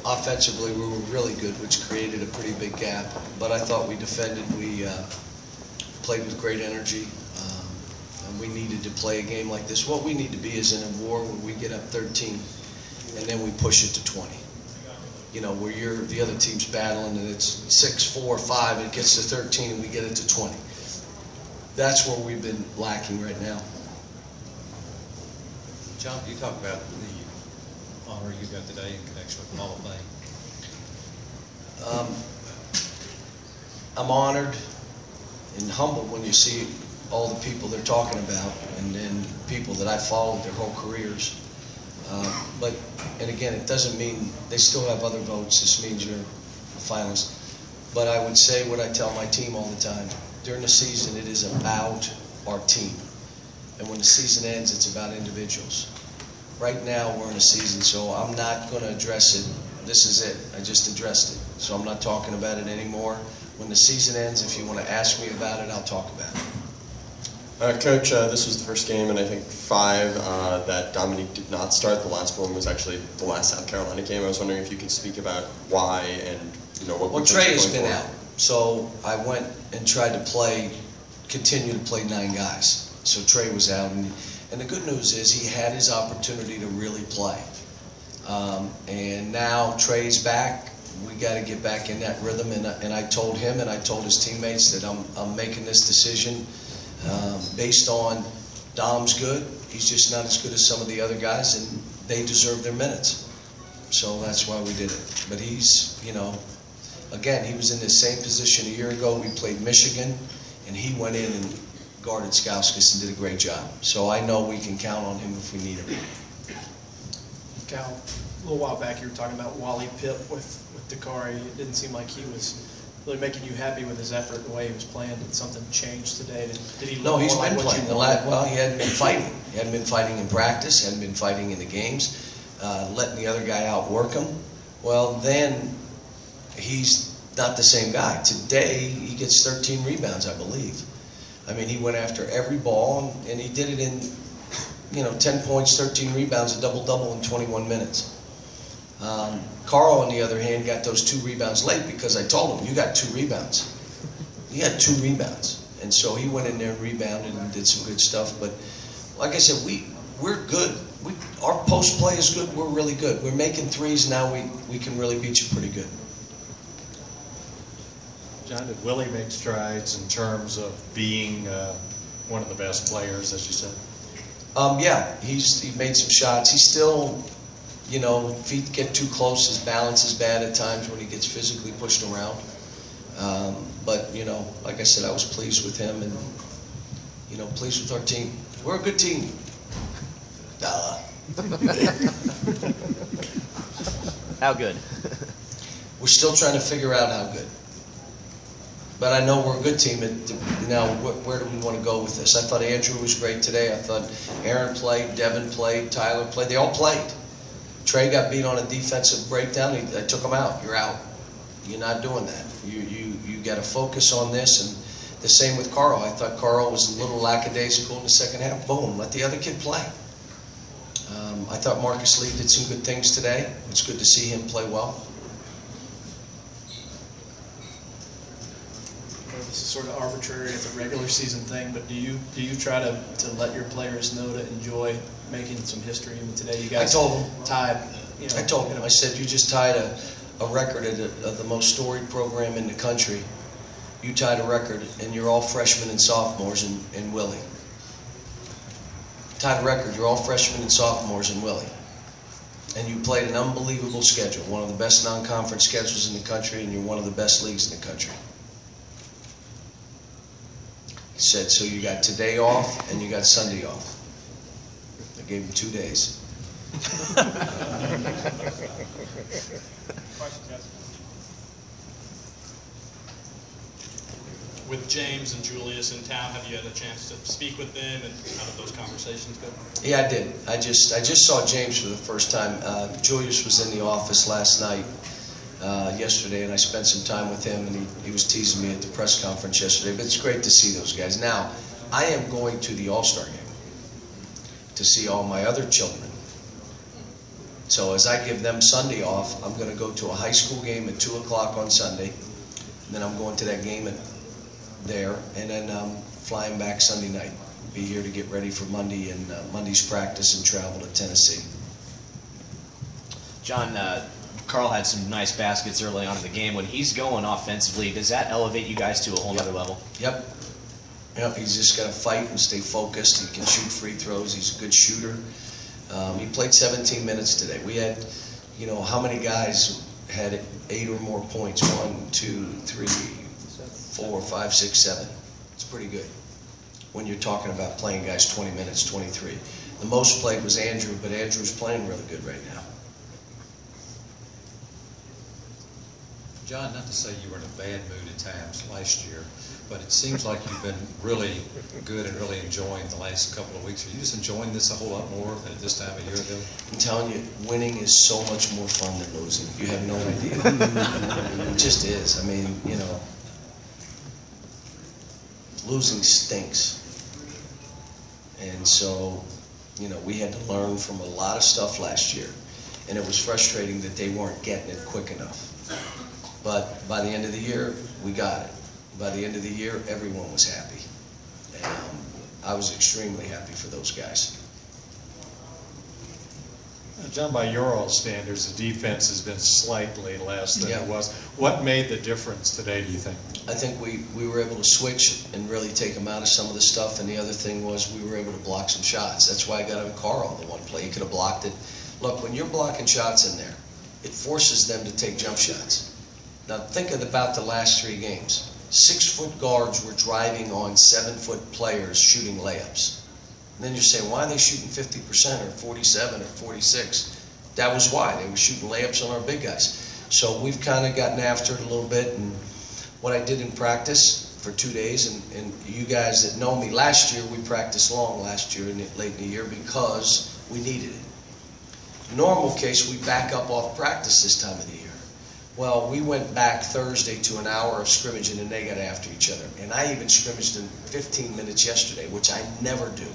Offensively, we were really good, which created a pretty big gap. But I thought we defended. We played with great energy, and we needed to play a game like this. What we need to be is in a war where we get up 13, and then we push it to 20. You know, where the other team's battling, and it's 6, 4, 5, it gets to 13, and we get it to 20. That's where we've been lacking right now. John, you talk about the honor you got today in connection with Hall of Fame. I'm honored and humbled when you see all the people they're talking about, and then people that I followed their whole careers. And again, it doesn't mean they still have other votes. This means you're a finalist. But I would say what I tell my team all the time: during the season, it is about our team, and when the season ends, it's about individuals. Right now, we're in a season, so I'm not going to address it. This is it. I just addressed it, so I'm not talking about it anymore. When the season ends, if you want to ask me about it, I'll talk about it. Coach, this was the first game in I think 5 that Dominique did not start. The last one was actually the last South Carolina game. I was wondering if you could speak about why and what. Well, Trey has been out, so I went and tried to continue to play 9 guys. So Trey was out, and the good news is he had his opportunity to really play. And now Trey's back. We got to get back in that rhythm. And I told him and I told his teammates that I'm making this decision based on Dom's good. He's just not as good as some of the other guys, and they deserve their minutes. So that's why we did it. But he's, again, he was in the same position a year ago. We played Michigan, and he went in and guarded Skauskas and did a great job. So I know we can count on him if we need him. Cal, a little while back you were talking about Wally Pipp with Dakari. It didn't seem like he was really making you happy with his effort, the way he was playing. Did something change today? Did he look No, he's more been like playing. Well, he hadn't been fighting. He hadn't been fighting in practice, hadn't been fighting in the games, letting the other guy outwork him. Well, then he's not the same guy. Today, he gets 13 rebounds, I believe. I mean, he went after every ball, and he did it in, 10 points, 13 rebounds, a double-double in 21 minutes. Karl, on the other hand, got those 2 rebounds late because I told him, you got 2 rebounds. He had 2 rebounds. And so he went in there and rebounded and did some good stuff. But like I said, we're good. Our post play is good. We're really good. We're making threes now. We can really beat you pretty good. John, did Willie make strides in terms of being one of the best players, as you said? Yeah, he made some shots. He's still, feet get too close. His balance is bad at times when he gets physically pushed around. But, like I said, I was pleased with him and, pleased with our team. We're a good team. How good? We're still trying to figure out how good. But I know we're a good team. Now, where do we want to go with this? I thought Andrew was great today. I thought Aaron played, Devin played, Tyler played. They all played. Trey got beat on a defensive breakdown. I took him out. You're out. You're not doing that. You got to focus on this. And the same with Karl. I thought Karl was a little lackadaisical in the second half. Boom, let the other kid play. I thought Marcus Lee did some good things today. It's good to see him play well. This is sort of arbitrary. It's a regular season thing, but do you try to let your players know to enjoy making some history? And today you guys tied. I told him. I said, you just tied a record of the most storied program in the country. You tied a record, and you're all freshmen and sophomores in Willie. Tied a record. You're all freshmen and sophomores in Willie. And you played an unbelievable schedule, one of the best non-conference schedules in the country, and you're one of the best leagues in the country. He said, so you got today off and you got Sunday off. I gave him 2 days. With James and Julius in town, have you had a chance to speak with them, and how did those conversations go? Yeah, I did. I just saw James for the first time. Julius was in the office last night, yesterday, and I spent some time with him, and he was teasing me at the press conference yesterday. But it's great to see those guys. Now, I am going to the All-Star game to see all my other children. So as I give them Sunday off, I'm going to go to a high school game at 2 o'clock on Sunday. And then I'm going to that game there, and then flying back Sunday night. Be here to get ready for Monday and Monday's practice and travel to Tennessee. Jon, Karl had some nice baskets early on in the game. When he's going offensively, does that elevate you guys to a whole other level? Yep. Yep, he's just got to fight and stay focused. He can shoot free throws. He's a good shooter. He played 17 minutes today. We had, how many guys had 8 or more points? 1, 2, 3, 4, 5, 6, 7. It's pretty good when you're talking about playing guys 20 minutes, 23. The most played was Andrew, but Andrew's playing really good right now. Jon, not to say you were in a bad mood at times last year, but it seems like you've been really good and really enjoying the last couple of weeks. Are you just enjoying this a whole lot more than at this time a year ago? I'm telling you, winning is so much more fun than losing. You have no idea. It just is. I mean, losing stinks. And so, we had to learn from a lot of stuff last year. And it was frustrating that they weren't getting it quick enough. But by the end of the year, we got it. By the end of the year, everyone was happy. And I was extremely happy for those guys. Jon, by your all standards, the defense has been slightly less than Yeah. it was. What made the difference today, do you think? I think we were able to switch and really take them out of some of the stuff. And the other thing was we were able to block some shots. That's why I got on Karl the one play. He could have blocked it. Look, when you're blocking shots in there, it forces them to take jump shots. Now think about the last 3 games. 6-foot guards were driving on 7-foot players shooting layups. And then you're saying, why are they shooting 50% or 47 or 46? That was why. They were shooting layups on our big guys. So we've kind of gotten after it a little bit. And what I did in practice for 2 days, and you guys that know me, last year we practiced long last year and late in the year because we needed it. Normal case, we back up off practice this time of the year. Well, we went back Thursday to an hour of scrimmaging, and they got after each other. And I even scrimmaged in 15 minutes yesterday, which I never do.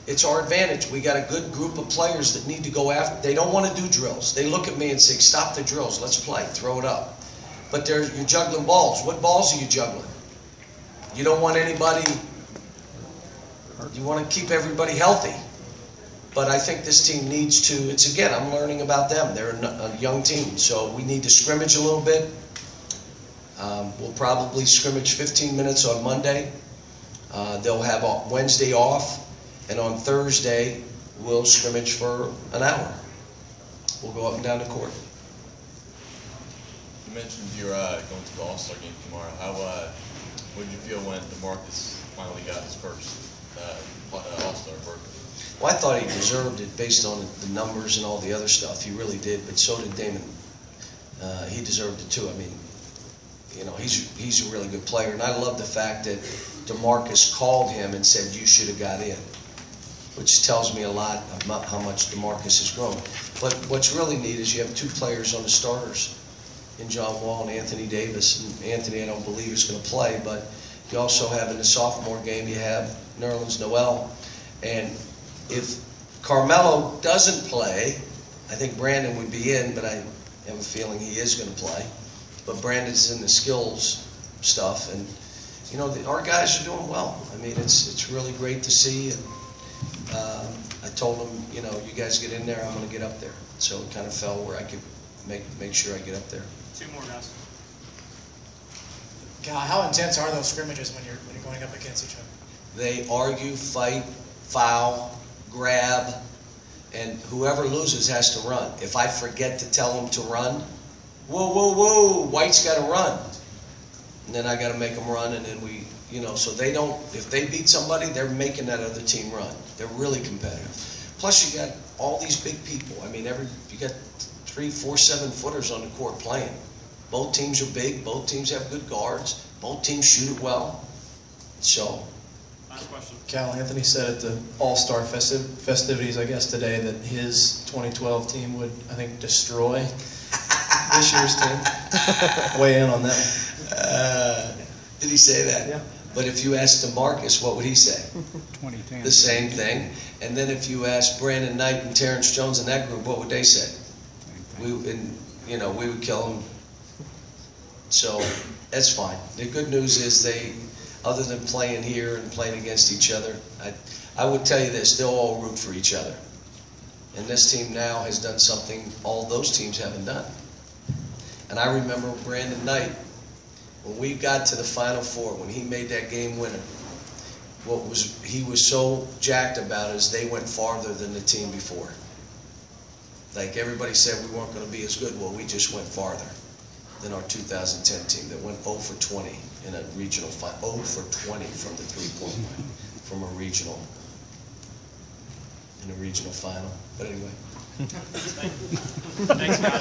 It's our advantage. We got a good group of players that need to go after. They don't want to do drills. They look at me and say, stop the drills. Let's play. Throw it up. But you're juggling balls. What balls are you juggling? You don't want anybody. You want to keep everybody healthy. But I think this team needs to, again, I'm learning about them. They're a young team, so we need to scrimmage a little bit. We'll probably scrimmage 15 minutes on Monday. They'll have Wednesday off, and on Thursday, we'll scrimmage for an hour. We'll go up and down the court. You mentioned you're going to the All-Star game tomorrow. What did you feel when DeMarcus finally got his first All-Star berth? Well, I thought he deserved it based on the numbers and all the other stuff. He really did, but so did Damon. He deserved it too. I mean, he's a really good player, and I love the fact that DeMarcus called him and said, you should have got in, which tells me a lot about how much DeMarcus has grown. But what's really neat is you have 2 players on the starters in John Wall and Anthony Davis. And Anthony, I don't believe, is going to play, but you also have in the sophomore game, you have Nerlens Noel. And if Carmelo doesn't play, I think Brandon would be in, but I have a feeling he is going to play. But Brandon's in the skills stuff, and our guys are doing well. I mean, it's really great to see. And I told them, you guys get in there, I'm going to get up there. So it kind of fell where I could make sure I get up there. 2 more guys. God, how intense are those scrimmages when you're going up against each other? They argue, fight, foul, grab, and whoever loses has to run. If I forget to tell them to run, whoa, White's got to run. And then I got to make them run, and then so they don't, if they beat somebody, they're making that other team run. They're really competitive. Plus you got all these big people. I mean, you got 3, 4, 7-footers on the court playing. Both teams are big, both teams have good guards, both teams shoot it well. So. Last question. Cal, Anthony said at the All-Star festivities, I guess, today that his 2012 team would, I think, destroy this year's team. Weigh in on that. Did he say that? Yeah. But if you asked DeMarcus, what would he say? 2010. The same thing. And then if you asked Brandon Knight and Terrence Jones in that group, what would they say? We would kill them. So that's fine. The good news is they, other than playing here and playing against each other, I would tell you this, they'll all root for each other. And this team now has done something all those teams haven't done. And I remember Brandon Knight, when we got to the Final Four, when he made that game winner, he was so jacked about is they went farther than the team before. Like everybody said we weren't going to be as good, well, we just went farther than our 2010 team that went 0 for 20 in a regional final, 0 for 20 from the three-point line, from a regional, in a regional final. But anyway. Thanks, guys.